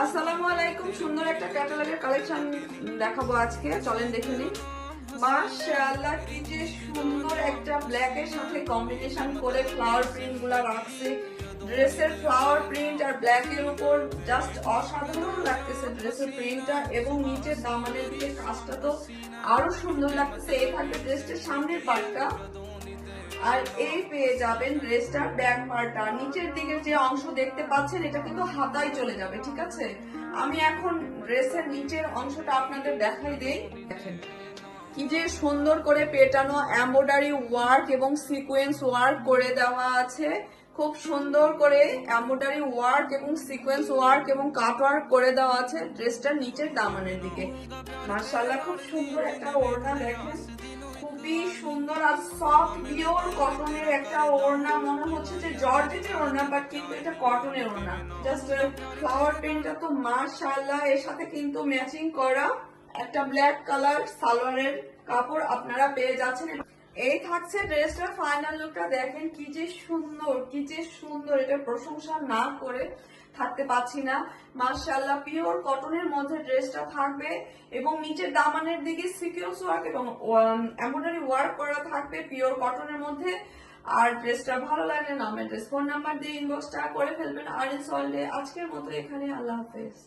আসসালামু আলাইকুম। সুন্দর একটা ক্যাটালগের কালেকশন দেখাবো আজকে, চলেন দেখে নিন। মাশাআল্লাহ, কি যে সুন্দর একটা ব্ল্যাক এর সাথে কম্বিনেশন করে ফ্লাওয়ার প্রিন্ট গুলা রাখছে। ড্রেসের ফ্লাওয়ার প্রিন্ট আর ব্ল্যাক এর উপর জাস্ট অসাধারণ লাগতেছে ড্রেসের প্রিন্টটা, এবং নিচের দামানের দিকে কাজটা তো আরো সুন্দর লাগতেছে। এই থাকবে ড্রেসটার সামনের পার্টটা, আর এই পেয়ে যাবেন ড্রেসটার ব্যাক পার্টটা। নিচের দিকে যে অংশ দেখতে পাচ্ছেন এটা কিন্তু হাতায় চলে যাবে, ঠিক আছে। আমি এখন ড্রেসের নিচের অংশটা আপনাদের দেখাই দেই। দেখেন কি যে সুন্দর করে পেটানো এমব্রয়ডারি ওয়ার্ক এবং সিকোয়েন্স ওয়ার্ক করে দেওয়া আছে। খুব সুন্দর করে এমব্রয়ডারি ওয়ার্ক এবং সিকোয়েন্স ওয়ার্ক এবং কাট ওয়ার্ক করে দেওয়া আছে ড্রেসটার নিচের দামানের দিকে। মাশাআল্লাহ, খুব সুন্দর একটা ওড়না, দেখেন খুবই সুন্দর আর সফট পিওর কটনের একটা ওড়না। মনে হচ্ছে যে জর্জেটের ওড়না, বাট কিন্তু এটা কটনের ওড়না। জাস্ট ফ্লাওয়ার প্রিন্টটা তো মাশাআল্লাহ। এর সাথে কিন্তু ম্যাচিং করা একটা ব্ল্যাক কালার সালোয়ারের কাপড় আপনারা পেয়ে যাচ্ছেন। এই থাকছে ড্রেসটার ফাইনাল লুকটা। দেখেন কি যে সুন্দর, কি যে সুন্দর, এটা প্রশংসা না করে থাকতে পাচ্ছি না। মাশাআল্লাহ, পিওর কটনের মধ্যে ড্রেসটা থাকবে এবং নিচের দামানের দিকে সিকোয়েন্স ওয়ার্ক এবং এমব্রয়ডারি ওয়ার্ক করা থাকবে পিওর কটনের মধ্যে। আর ড্রেসটা ভালো লাগলে নাম, অ্যাড্রেস, ফোন নাম্বার দিয়ে ইনবক্সটা করে ফেলবেন। আর আজকের মতো এখানে, আল্লাহ হাফেজ।